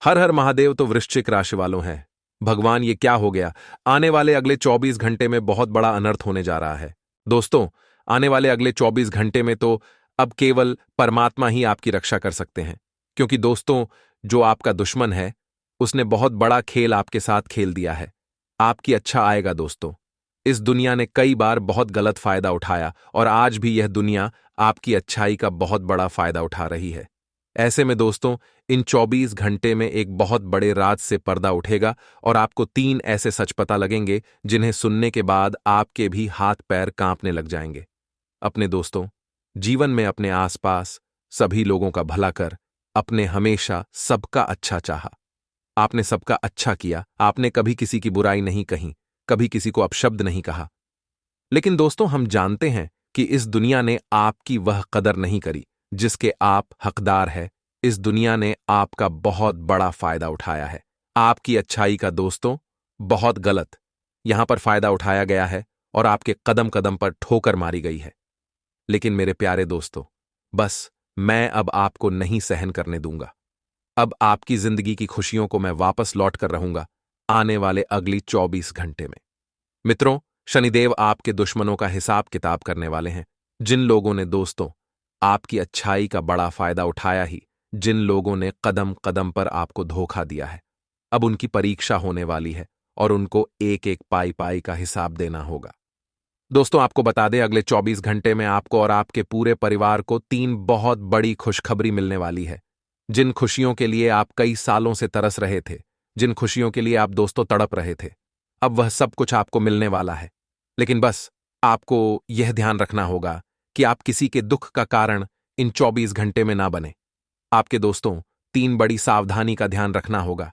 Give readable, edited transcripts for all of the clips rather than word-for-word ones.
हर हर महादेव। तो वृश्चिक राशि वालों हैं, भगवान ये क्या हो गया। आने वाले अगले 24 घंटे में बहुत बड़ा अनर्थ होने जा रहा है दोस्तों। आने वाले अगले 24 घंटे में तो अब केवल परमात्मा ही आपकी रक्षा कर सकते हैं, क्योंकि दोस्तों जो आपका दुश्मन है उसने बहुत बड़ा खेल आपके साथ खेल दिया है। आपकी अच्छा आएगा दोस्तों। इस दुनिया ने कई बार बहुत गलत फायदा उठाया और आज भी यह दुनिया आपकी अच्छाई का बहुत बड़ा फायदा उठा रही है। ऐसे में दोस्तों इन 24 घंटे में एक बहुत बड़े राज से पर्दा उठेगा और आपको 3 ऐसे सच पता लगेंगे जिन्हें सुनने के बाद आपके भी हाथ पैर कांपने लग जाएंगे। अपने दोस्तों, जीवन में अपने आसपास सभी लोगों का भला कर, अपने हमेशा सबका अच्छा चाहा। आपने सबका अच्छा किया, आपने कभी किसी की बुराई नहीं कही, कभी किसी को अपशब्द नहीं कहा। लेकिन दोस्तों हम जानते हैं कि इस दुनिया ने आपकी वह कदर नहीं करी जिसके आप हकदार है। इस दुनिया ने आपका बहुत बड़ा फायदा उठाया है, आपकी अच्छाई का दोस्तों। बहुत गलत यहां पर फायदा उठाया गया है और आपके कदम कदम पर ठोकर मारी गई है। लेकिन मेरे प्यारे दोस्तों, बस मैं अब आपको नहीं सहन करने दूंगा। अब आपकी जिंदगी की खुशियों को मैं वापस लौट कर रहूंगा आने वाले अगली 24 घंटे में। मित्रों, शनिदेव आपके दुश्मनों का हिसाब किताब करने वाले हैं। जिन लोगों ने दोस्तों आपकी अच्छाई का बड़ा फायदा उठाया ही, जिन लोगों ने कदम कदम पर आपको धोखा दिया है, अब उनकी परीक्षा होने वाली है और उनको एक एक पाई पाई का हिसाब देना होगा। दोस्तों आपको बता दें, अगले 24 घंटे में आपको और आपके पूरे परिवार को 3 बहुत बड़ी खुशखबरी मिलने वाली है। जिन खुशियों के लिए आप कई सालों से तरस रहे थे, जिन खुशियों के लिए आप दोस्तों तड़प रहे थे, अब वह सब कुछ आपको मिलने वाला है। लेकिन बस आपको यह ध्यान रखना होगा कि आप किसी के दुख का कारण इन 24 घंटे में ना बने। आपके दोस्तों 3 बड़ी सावधानी का ध्यान रखना होगा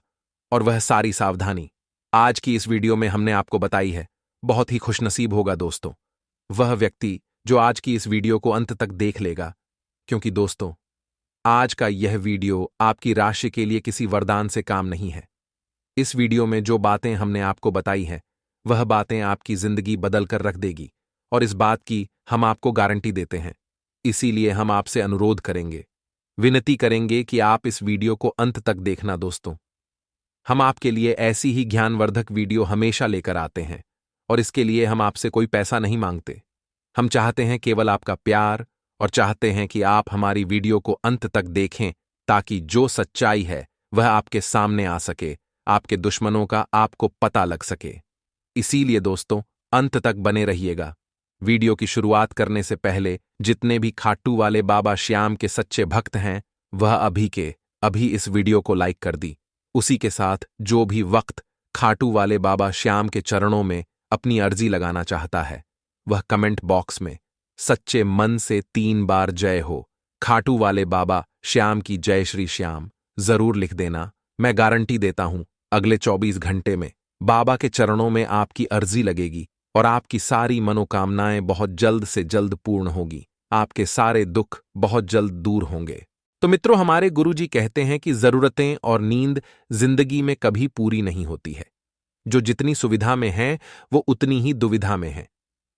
और वह सारी सावधानी आज की इस वीडियो में हमने आपको बताई है। बहुत ही खुशनसीब होगा दोस्तों वह व्यक्ति जो आज की इस वीडियो को अंत तक देख लेगा, क्योंकि दोस्तों आज का यह वीडियो आपकी राशि के लिए किसी वरदान से काम नहीं है। इस वीडियो में जो बातें हमने आपको बताई हैं वह बातें आपकी जिंदगी बदल कर रख देगी और इस बात की हम आपको गारंटी देते हैं। इसीलिए हम आपसे अनुरोध करेंगे, विनती करेंगे कि आप इस वीडियो को अंत तक देखना दोस्तों। हम आपके लिए ऐसी ही ज्ञानवर्धक वीडियो हमेशा लेकर आते हैं और इसके लिए हम आपसे कोई पैसा नहीं मांगते। हम चाहते हैं केवल आपका प्यार और चाहते हैं कि आप हमारी वीडियो को अंत तक देखें ताकि जो सच्चाई है वह आपके सामने आ सके, आपके दुश्मनों का आपको पता लग सके। इसीलिए दोस्तों अंत तक बने रहिएगा। वीडियो की शुरुआत करने से पहले जितने भी खाटू वाले बाबा श्याम के सच्चे भक्त हैं वह अभी के अभी इस वीडियो को लाइक कर दी। उसी के साथ जो भी वक्त खाटू वाले बाबा श्याम के चरणों में अपनी अर्जी लगाना चाहता है वह कमेंट बॉक्स में सच्चे मन से 3 बार जय हो, खाटू वाले बाबा श्याम की जय श्री श्याम जरूर लिख देना। मैं गारंटी देता हूं अगले 24 घंटे में बाबा के चरणों में आपकी अर्जी लगेगी और आपकी सारी मनोकामनाएं बहुत जल्द से जल्द पूर्ण होगी। आपके सारे दुख बहुत जल्द दूर होंगे। तो मित्रों, हमारे गुरुजी कहते हैं कि जरूरतें और नींद जिंदगी में कभी पूरी नहीं होती है। जो जितनी सुविधा में है वो उतनी ही दुविधा में है।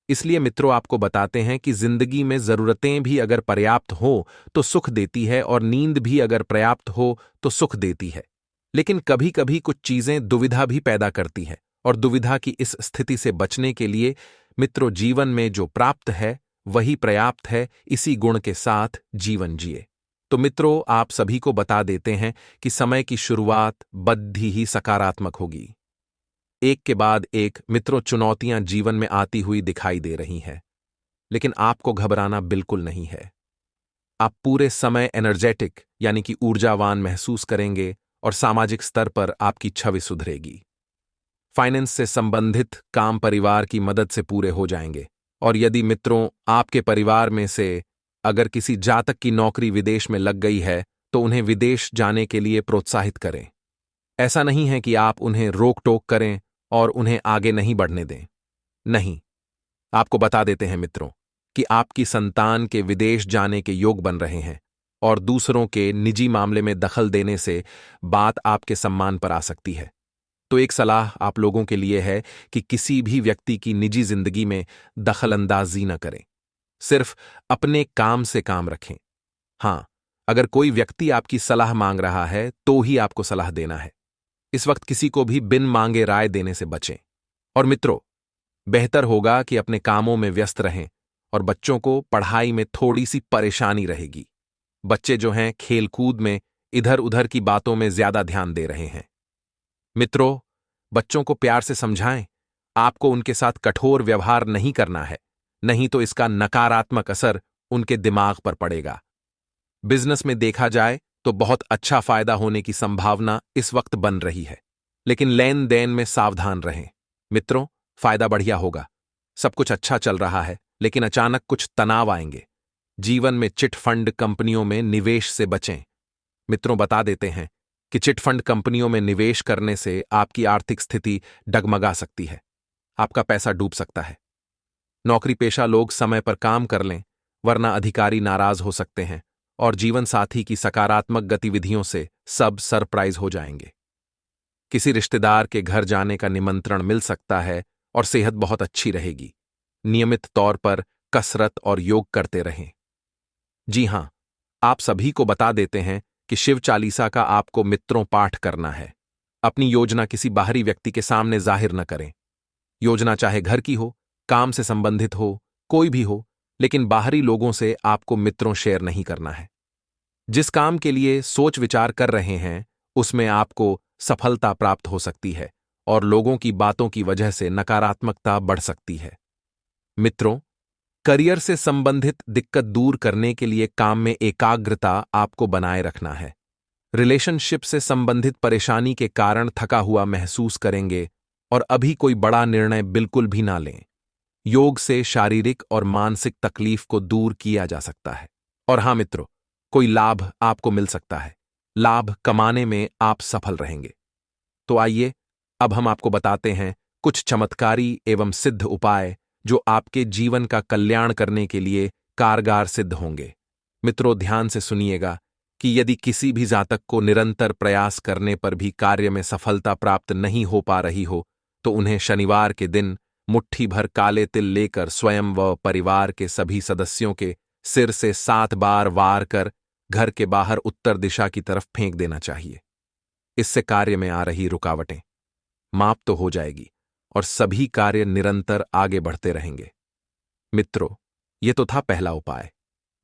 इसलिए मित्रों आपको बताते हैं कि जिंदगी में जरूरतें भी अगर पर्याप्त हो तो सुख देती है और नींद भी अगर पर्याप्त हो तो सुख देती है। लेकिन कभी कभी कुछ चीजें दुविधा भी पैदा करती है और दुविधा की इस स्थिति से बचने के लिए मित्रों जीवन में जो प्राप्त है वही पर्याप्त है। इसी गुण के साथ जीवन जिए। तो मित्रों आप सभी को बता देते हैं कि समय की शुरुआत बद्धी ही सकारात्मक होगी। एक के बाद एक मित्रों चुनौतियां जीवन में आती हुई दिखाई दे रही हैं, लेकिन आपको घबराना बिल्कुल नहीं है। आप पूरे समय एनर्जेटिक यानी कि ऊर्जावान महसूस करेंगे और सामाजिक स्तर पर आपकी छवि सुधरेगी। फाइनेंस से संबंधित काम परिवार की मदद से पूरे हो जाएंगे और यदि मित्रों आपके परिवार में से अगर किसी जातक की नौकरी विदेश में लग गई है तो उन्हें विदेश जाने के लिए प्रोत्साहित करें। ऐसा नहीं है कि आप उन्हें रोक टोक करें और उन्हें आगे नहीं बढ़ने दें। नहीं, आपको बता देते हैं मित्रों कि आपकी संतान के विदेश जाने के योग बन रहे हैं और दूसरों के निजी मामले में दखल देने से बात आपके सम्मान पर आ सकती है। तो एक सलाह आप लोगों के लिए है कि किसी भी व्यक्ति की निजी जिंदगी में दखल अंदाजी न करें, सिर्फ अपने काम से काम रखें। हाँ, अगर कोई व्यक्ति आपकी सलाह मांग रहा है तो ही आपको सलाह देना है। इस वक्त किसी को भी बिन मांगे राय देने से बचें। और मित्रों, बेहतर होगा कि अपने कामों में व्यस्त रहें और बच्चों को पढ़ाई में थोड़ी सी परेशानी रहेगी। बच्चे जो हैं खेलकूद में इधर उधर की बातों में ज्यादा ध्यान दे रहे हैं। मित्रों, बच्चों को प्यार से समझाएं। आपको उनके साथ कठोर व्यवहार नहीं करना है, नहीं तो इसका नकारात्मक असर उनके दिमाग पर पड़ेगा। बिजनेस में देखा जाए तो बहुत अच्छा फायदा होने की संभावना इस वक्त बन रही है, लेकिन लेन देन में सावधान रहें। मित्रों, फायदा बढ़िया होगा, सब कुछ अच्छा चल रहा है, लेकिन अचानक कुछ तनाव आएंगे। जीवन में चिट फंड कंपनियों में निवेश से बचें। मित्रों, बता देते हैं कि चिट फंड कंपनियों में निवेश करने से आपकी आर्थिक स्थिति डगमगा सकती है, आपका पैसा डूब सकता है। नौकरी पेशा लोग समय पर काम कर लें, वरना अधिकारी नाराज हो सकते हैं और जीवन साथी की सकारात्मक गतिविधियों से सब सरप्राइज हो जाएंगे। किसी रिश्तेदार के घर जाने का निमंत्रण मिल सकता है और सेहत बहुत अच्छी रहेगी। नियमित तौर पर कसरत और योग करते रहें। जी हां, आप सभी को बता देते हैं कि शिव चालीसा का आपको मित्रों पाठ करना है। अपनी योजना किसी बाहरी व्यक्ति के सामने जाहिर न करें। योजना चाहे घर की हो, काम से संबंधित हो, कोई भी हो, लेकिन बाहरी लोगों से आपको मित्रों शेयर नहीं करना है। जिस काम के लिए सोच विचार कर रहे हैं उसमें आपको सफलता प्राप्त हो सकती है और लोगों की बातों की वजह से नकारात्मकता बढ़ सकती है। मित्रों, करियर से संबंधित दिक्कत दूर करने के लिए काम में एकाग्रता आपको बनाए रखना है। रिलेशनशिप से संबंधित परेशानी के कारण थका हुआ महसूस करेंगे और अभी कोई बड़ा निर्णय बिल्कुल भी ना लें। योग से शारीरिक और मानसिक तकलीफ को दूर किया जा सकता है। और हां मित्रों, कोई लाभ आपको मिल सकता है। लाभ कमाने में आप सफल रहेंगे। तो आइए अब हम आपको बताते हैं कुछ चमत्कारी एवं सिद्ध उपाय जो आपके जीवन का कल्याण करने के लिए कारगर सिद्ध होंगे। मित्रों, ध्यान से सुनिएगा कि यदि किसी भी जातक को निरंतर प्रयास करने पर भी कार्य में सफलता प्राप्त नहीं हो पा रही हो, तो उन्हें शनिवार के दिन मुट्ठी भर काले तिल लेकर स्वयं व परिवार के सभी सदस्यों के सिर से 7 बार वार कर घर के बाहर उत्तर दिशा की तरफ फेंक देना चाहिए। इससे कार्य में आ रही रुकावटें माप तो हो जाएगी और सभी कार्य निरंतर आगे बढ़ते रहेंगे। मित्रों, यह तो था पहला उपाय।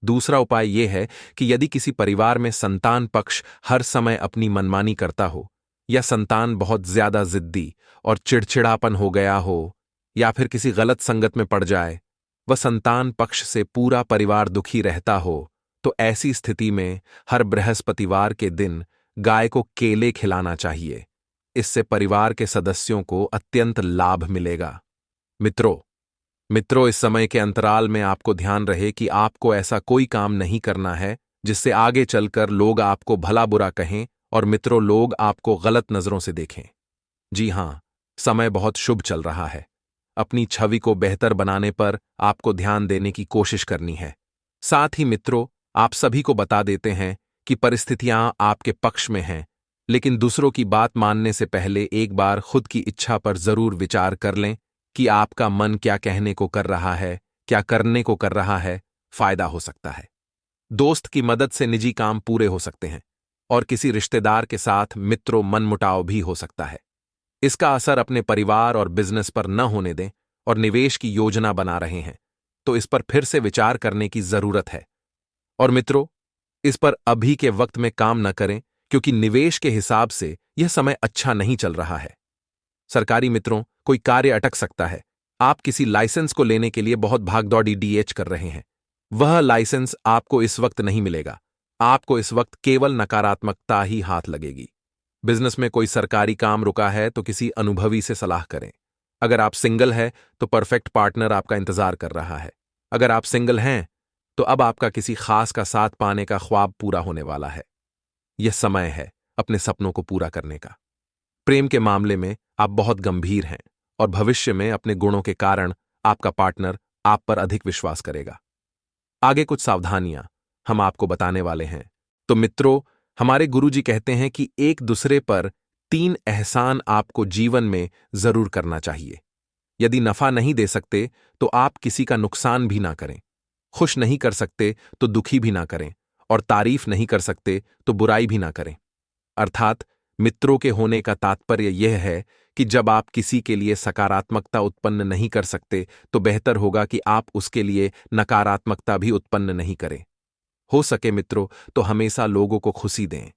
दूसरा उपाय यह है कि यदि किसी परिवार में संतान पक्ष हर समय अपनी मनमानी करता हो, या संतान बहुत ज्यादा जिद्दी और चिड़चिड़ापन हो गया हो, या फिर किसी गलत संगत में पड़ जाए, वह संतान पक्ष से पूरा परिवार दुखी रहता हो, तो ऐसी स्थिति में हर बृहस्पतिवार के दिन गाय को केले खिलाना चाहिए। इससे परिवार के सदस्यों को अत्यंत लाभ मिलेगा। मित्रों, इस समय के अंतराल में आपको ध्यान रहे कि आपको ऐसा कोई काम नहीं करना है जिससे आगे चलकर लोग आपको भला बुरा कहें और मित्रों, लोग आपको गलत नजरों से देखें। जी हां, समय बहुत शुभ चल रहा है। अपनी छवि को बेहतर बनाने पर आपको ध्यान देने की कोशिश करनी है। साथ ही मित्रों, आप सभी को बता देते हैं कि परिस्थितियां आपके पक्ष में हैं, लेकिन दूसरों की बात मानने से पहले एक बार खुद की इच्छा पर जरूर विचार कर लें कि आपका मन क्या कहने को कर रहा है, क्या करने को कर रहा है। फायदा हो सकता है। दोस्त की मदद से निजी काम पूरे हो सकते हैं और किसी रिश्तेदार के साथ मित्रों मनमुटाव भी हो सकता है। इसका असर अपने परिवार और बिजनेस पर न होने दें और निवेश की योजना बना रहे हैं तो इस पर फिर से विचार करने की जरूरत है। और मित्रों, इस पर अभी के वक्त में काम न करें क्योंकि निवेश के हिसाब से यह समय अच्छा नहीं चल रहा है। सरकारी मित्रों, कोई कार्य अटक सकता है। आप किसी लाइसेंस को लेने के लिए बहुत भागदौड़ी डीएच कर रहे हैं, वह लाइसेंस आपको इस वक्त नहीं मिलेगा। आपको इस वक्त केवल नकारात्मकता ही हाथ लगेगी। बिजनेस में कोई सरकारी काम रुका है तो किसी अनुभवी से सलाह करें। अगर आप सिंगल हैं तो परफेक्ट पार्टनर आपका इंतजार कर रहा है। अगर आप सिंगल हैं तो अब आपका किसी खास का साथ पाने का ख्वाब पूरा होने वाला है। यह समय है अपने सपनों को पूरा करने का। प्रेम के मामले में आप बहुत गंभीर हैं और भविष्य में अपने गुणों के कारण आपका पार्टनर आप पर अधिक विश्वास करेगा। आगे कुछ सावधानियां हम आपको बताने वाले हैं। तो मित्रों, हमारे गुरुजी कहते हैं कि एक दूसरे पर 3 एहसान आपको जीवन में जरूर करना चाहिए। यदि नफा नहीं दे सकते तो आप किसी का नुकसान भी ना करें, खुश नहीं कर सकते तो दुखी भी ना करें, और तारीफ नहीं कर सकते तो बुराई भी ना करें। अर्थात मित्रों के होने का तात्पर्य यह है कि जब आप किसी के लिए सकारात्मकता उत्पन्न नहीं कर सकते तो बेहतर होगा कि आप उसके लिए नकारात्मकता भी उत्पन्न नहीं करें। हो सके मित्रों तो हमेशा लोगों को खुशी दें,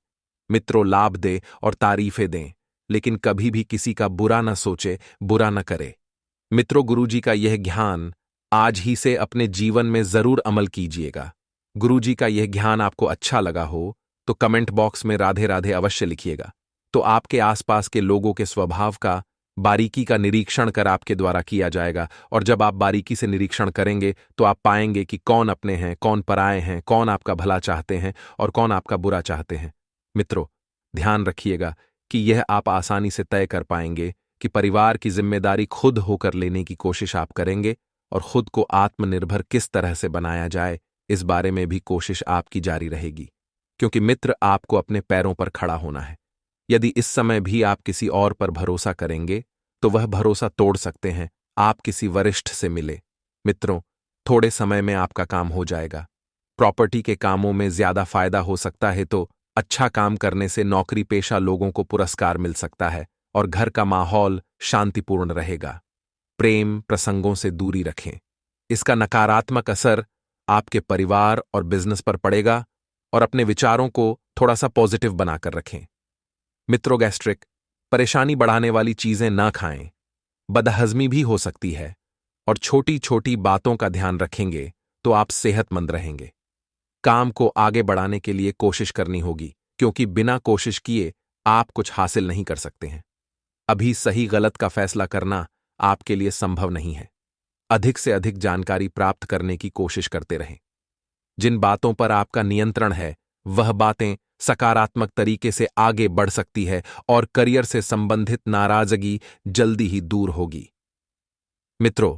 मित्रों लाभ दें और तारीफें दें, लेकिन कभी भी किसी का बुरा न सोचे, बुरा न करे। मित्रों, गुरुजी का यह ज्ञान आज ही से अपने जीवन में जरूर अमल कीजिएगा। गुरुजी का यह ज्ञान आपको अच्छा लगा हो तो कमेंट बॉक्स में राधे राधे अवश्य लिखिएगा। तो आपके आसपास के लोगों के स्वभाव का बारीकी का निरीक्षण कर आपके द्वारा किया जाएगा, और जब आप बारीकी से निरीक्षण करेंगे तो आप पाएंगे कि कौन अपने हैं, कौन पराए हैं, कौन आपका भला चाहते हैं और कौन आपका बुरा चाहते हैं। मित्रों, ध्यान रखिएगा कि यह आप आसानी से तय कर पाएंगे कि परिवार की जिम्मेदारी खुद होकर लेने की कोशिश आप करेंगे, और खुद को आत्मनिर्भर किस तरह से बनाया जाए इस बारे में भी कोशिश आपकी जारी रहेगी, क्योंकि मित्र आपको अपने पैरों पर खड़ा होना है। यदि इस समय भी आप किसी और पर भरोसा करेंगे तो वह भरोसा तोड़ सकते हैं। आप किसी वरिष्ठ से मिले। मित्रों, थोड़े समय में आपका काम हो जाएगा। प्रॉपर्टी के कामों में ज्यादा फायदा हो सकता है तो अच्छा काम करने से नौकरी पेशा लोगों को पुरस्कार मिल सकता है और घर का माहौल शांतिपूर्ण रहेगा। प्रेम प्रसंगों से दूरी रखें। इसका नकारात्मक असर आपके परिवार और बिजनेस पर पड़ेगा, और अपने विचारों को थोड़ा सा पॉजिटिव बनाकर रखें। मित्रों, गैस्ट्रिक परेशानी बढ़ाने वाली चीजें ना खाएं। बदहजमी भी हो सकती है, और छोटी छोटी बातों का ध्यान रखेंगे तो आप सेहतमंद रहेंगे। काम को आगे बढ़ाने के लिए कोशिश करनी होगी, क्योंकि बिना कोशिश किए आप कुछ हासिल नहीं कर सकते हैं। अभी सही गलत का फैसला करना आपके लिए संभव नहीं है। अधिक से अधिक जानकारी प्राप्त करने की कोशिश करते रहें। जिन बातों पर आपका नियंत्रण है वह बातें सकारात्मक तरीके से आगे बढ़ सकती है, और करियर से संबंधित नाराजगी जल्दी ही दूर होगी। मित्रों,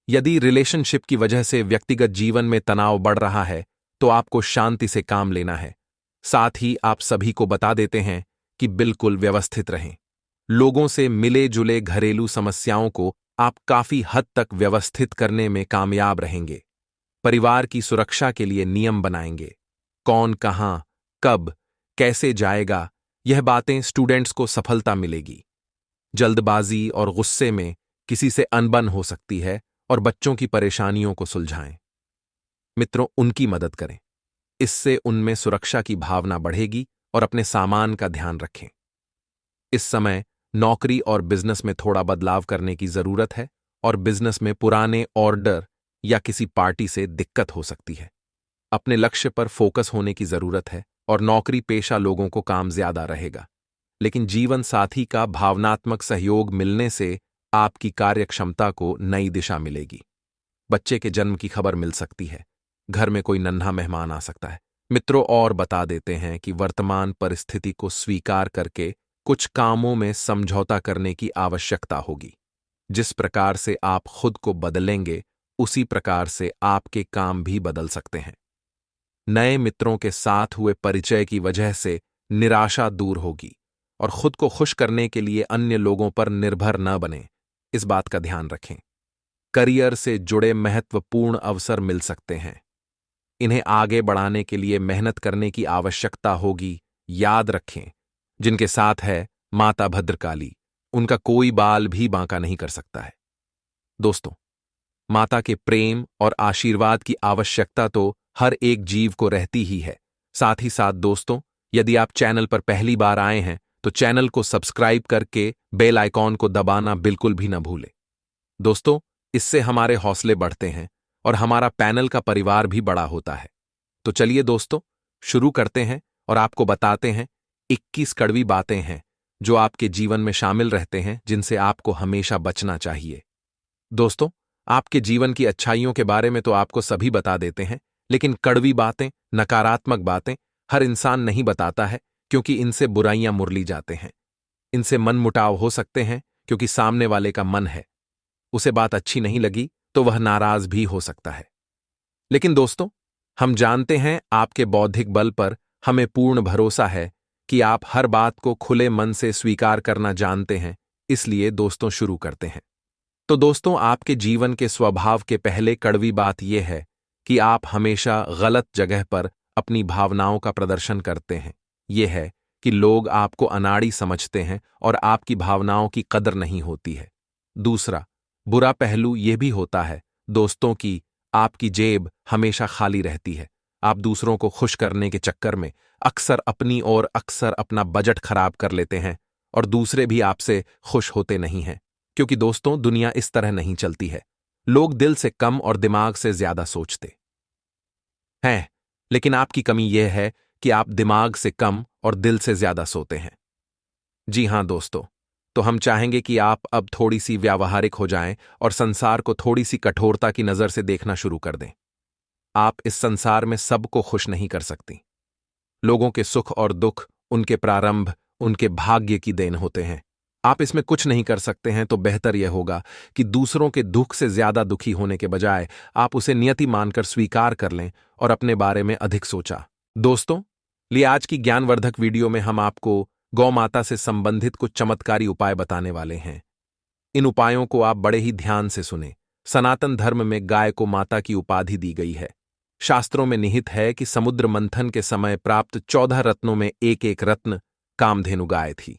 यदि रिलेशनशिप की वजह से व्यक्तिगत जीवन में तनाव बढ़ रहा है तो आपको शांति से काम लेना है। साथ ही आप सभी को बता देते हैं कि बिल्कुल व्यवस्थित रहें। लोगों से मिले जुले घरेलू समस्याओं को आप काफी हद तक व्यवस्थित करने में कामयाब रहेंगे। परिवार की सुरक्षा के लिए नियम बनाएंगे। कौन कहां कब कैसे जाएगा, यह बातें स्टूडेंट्स को सफलता मिलेगी। जल्दबाजी और गुस्से में किसी से अनबन हो सकती है, और बच्चों की परेशानियों को सुलझाएं। मित्रों, उनकी मदद करें। इससे उनमें सुरक्षा की भावना बढ़ेगी, और अपने सामान का ध्यान रखें। इस समय नौकरी और बिजनेस में थोड़ा बदलाव करने की जरूरत है, और बिजनेस में पुराने ऑर्डर या किसी पार्टी से दिक्कत हो सकती है। अपने लक्ष्य पर फोकस होने की जरूरत है, और नौकरी पेशा लोगों को काम ज्यादा रहेगा। लेकिन जीवन साथी का भावनात्मक सहयोग मिलने से आपकी कार्यक्षमता को नई दिशा मिलेगी। बच्चे के जन्म की खबर मिल सकती है। घर में कोई नन्हा मेहमान आ सकता है। मित्रों, और बता देते हैं कि वर्तमान परिस्थिति को स्वीकार करके कुछ कामों में समझौता करने की आवश्यकता होगी। जिस प्रकार से आप खुद को बदलेंगे उसी प्रकार से आपके काम भी बदल सकते हैं। नए मित्रों के साथ हुए परिचय की वजह से निराशा दूर होगी, और खुद को खुश करने के लिए अन्य लोगों पर निर्भर न बने, इस बात का ध्यान रखें। करियर से जुड़े महत्वपूर्ण अवसर मिल सकते हैं। इन्हें आगे बढ़ाने के लिए मेहनत करने की आवश्यकता होगी। याद रखें, जिनके साथ है माता भद्रकाली, उनका कोई बाल भी बांका नहीं कर सकता है। दोस्तों, माता के प्रेम और आशीर्वाद की आवश्यकता तो हर एक जीव को रहती ही है। साथ ही साथ दोस्तों, यदि आप चैनल पर पहली बार आए हैं तो चैनल को सब्सक्राइब करके बेल आइकॉन को दबाना बिल्कुल भी न भूलें। दोस्तों, इससे हमारे हौसले बढ़ते हैं और हमारा पैनल का परिवार भी बड़ा होता है। तो चलिए दोस्तों, शुरू करते हैं और आपको बताते हैं 21 कड़वी बातें हैं जो आपके जीवन में शामिल रहते हैं, जिनसे आपको हमेशा बचना चाहिए। दोस्तों, आपके जीवन की अच्छाइयों के बारे में तो आपको सभी बता देते हैं, लेकिन कड़वी बातें, नकारात्मक बातें हर इंसान नहीं बताता है, क्योंकि इनसे बुराइयां मुरली जाते हैं। इनसे मनमुटाव हो सकते हैं, क्योंकि सामने वाले का मन है, उसे बात अच्छी नहीं लगी तो वह नाराज भी हो सकता है। लेकिन दोस्तों, हम जानते हैं आपके बौद्धिक बल पर हमें पूर्ण भरोसा है कि आप हर बात को खुले मन से स्वीकार करना जानते हैं। इसलिए दोस्तों, शुरू करते हैं। तो दोस्तों, आपके जीवन के स्वभाव के पहले कड़वी बात यह है कि आप हमेशा गलत जगह पर अपनी भावनाओं का प्रदर्शन करते हैं। यह है कि लोग आपको अनाड़ी समझते हैं और आपकी भावनाओं की कदर नहीं होती है। दूसरा बुरा पहलू यह भी होता है दोस्तों की आपकी जेब हमेशा खाली रहती है। आप दूसरों को खुश करने के चक्कर में अक्सर अपनी और अक्सर अपना बजट खराब कर लेते हैं और दूसरे भी आपसे खुश होते नहीं हैं, क्योंकि दोस्तों दुनिया इस तरह नहीं चलती है। लोग दिल से कम और दिमाग से ज्यादा सोचते हैं, लेकिन आपकी कमी यह है कि आप दिमाग से कम और दिल से ज्यादा सोते हैं। जी हां दोस्तों, तो हम चाहेंगे कि आप अब थोड़ी सी व्यावहारिक हो जाएं और संसार को थोड़ी सी कठोरता की नजर से देखना शुरू कर दें। आप इस संसार में सबको खुश नहीं कर सकती। लोगों के सुख और दुख उनके प्रारंभ, उनके भाग्य की देन होते हैं। आप इसमें कुछ नहीं कर सकते हैं, तो बेहतर यह होगा कि दूसरों के दुख से ज्यादा दुखी होने के बजाय आप उसे नियति मानकर स्वीकार कर लें और अपने बारे में अधिक सोचा। दोस्तों, लिए आज की ज्ञानवर्धक वीडियो में हम आपको गौ माता से संबंधित कुछ चमत्कारी उपाय बताने वाले हैं। इन उपायों को आप बड़े ही ध्यान से सुने। सनातन धर्म में गाय को माता की उपाधि दी गई है। शास्त्रों में निहित है कि समुद्र मंथन के समय प्राप्त 14 रत्नों में एक एक रत्न कामधेनु गाय थी।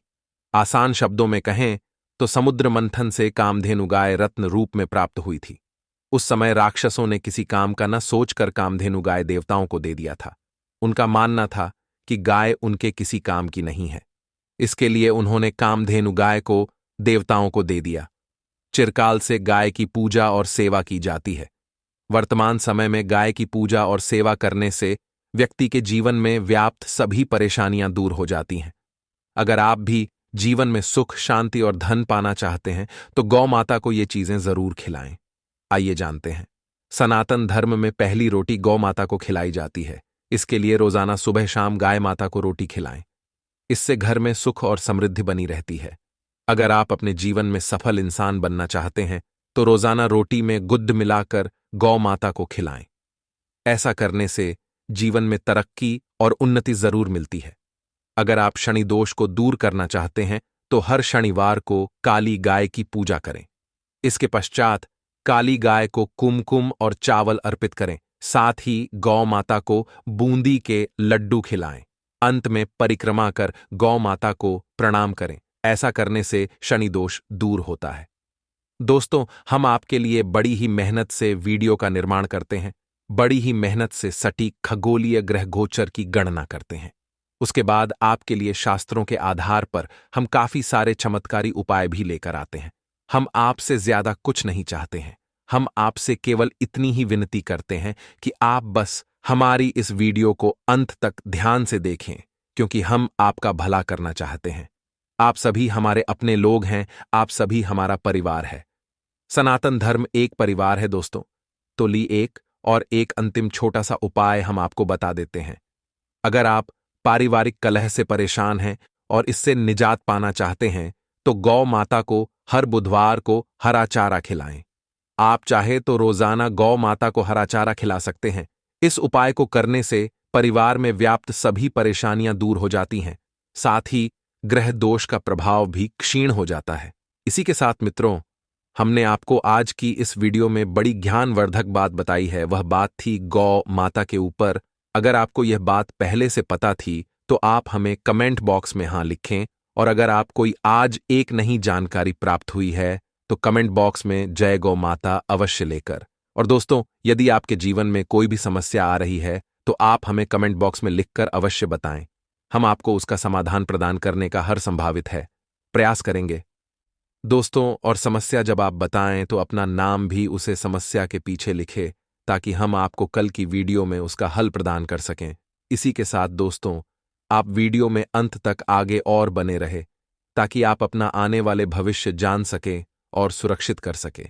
आसान शब्दों में कहें तो समुद्र मंथन से कामधेनु गाय रत्न रूप में प्राप्त हुई थी। उस समय राक्षसों ने किसी काम का न सोचकर कामधेनु गाय देवताओं को दे दिया था। उनका मानना था कि गाय उनके किसी काम की नहीं है, इसके लिए उन्होंने कामधेनु गाय को देवताओं को दे दिया। चिरकाल से गाय की पूजा और सेवा की जाती है। वर्तमान समय में गाय की पूजा और सेवा करने से व्यक्ति के जीवन में व्याप्त सभी परेशानियां दूर हो जाती हैं। अगर आप भी जीवन में सुख, शांति और धन पाना चाहते हैं तो गौ माता को ये चीजें जरूर खिलाएं। आइए जानते हैं। सनातन धर्म में पहली रोटी गौ माता को खिलाई जाती है। इसके लिए रोजाना सुबह शाम गाय माता को रोटी खिलाएं। इससे घर में सुख और समृद्धि बनी रहती है। अगर आप अपने जीवन में सफल इंसान बनना चाहते हैं तो रोजाना रोटी में गुद्ध मिलाकर गौ माता को खिलाएं। ऐसा करने से जीवन में तरक्की और उन्नति जरूर मिलती है। अगर आप शनि दोष को दूर करना चाहते हैं तो हर शनिवार को काली गाय की पूजा करें। इसके पश्चात काली गाय को कुमकुम और चावल अर्पित करें। साथ ही गौ माता को बूंदी के लड्डू खिलाएं। अंत में परिक्रमा कर गौ माता को प्रणाम करें। ऐसा करने से शनि दोष दूर होता है। दोस्तों, हम आपके लिए बड़ी ही मेहनत से वीडियो का निर्माण करते हैं। बड़ी ही मेहनत से सटीक खगोलीय ग्रह गोचर की गणना करते हैं। उसके बाद आपके लिए शास्त्रों के आधार पर हम काफी सारे चमत्कारी उपाय भी लेकर आते हैं। हम आपसे ज्यादा कुछ नहीं चाहते हैं। हम आपसे केवल इतनी ही विनती करते हैं कि आप बस हमारी इस वीडियो को अंत तक ध्यान से देखें, क्योंकि हम आपका भला करना चाहते हैं। आप सभी हमारे अपने लोग हैं। आप सभी हमारा परिवार है। सनातन धर्म एक परिवार है दोस्तों। तो ली एक अंतिम छोटा सा उपाय हम आपको बता देते हैं। अगर आप पारिवारिक कलह से परेशान हैं और इससे निजात पाना चाहते हैं तो गौ माता को हर बुधवार को हरा चारा खिलाएं। आप चाहे तो रोजाना गौ माता को हरा चारा खिला सकते हैं। इस उपाय को करने से परिवार में व्याप्त सभी परेशानियां दूर हो जाती हैं। साथ ही ग्रह दोष का प्रभाव भी क्षीण हो जाता है। इसी के साथ मित्रों, हमने आपको आज की इस वीडियो में बड़ी ज्ञानवर्धक बात बताई है। वह बात थी गौ माता के ऊपर। अगर आपको यह बात पहले से पता थी तो आप हमें कमेंट बॉक्स में हाँ लिखें, और अगर आप कोई आज एक नई जानकारी प्राप्त हुई है तो कमेंट बॉक्स में जय गौ माता अवश्य लेकर। और दोस्तों, यदि आपके जीवन में कोई भी समस्या आ रही है तो आप हमें कमेंट बॉक्स में लिखकर अवश्य बताएं। हम आपको उसका समाधान प्रदान करने का हर संभावित है प्रयास करेंगे दोस्तों। और समस्या जब आप बताएं तो अपना नाम भी उसे समस्या के पीछे लिखें, ताकि हम आपको कल की वीडियो में उसका हल प्रदान कर सकें। इसी के साथ दोस्तों, आप वीडियो में अंत तक आगे और बने रहे, ताकि आप अपना आने वाले भविष्य जान सकें और सुरक्षित कर सकें।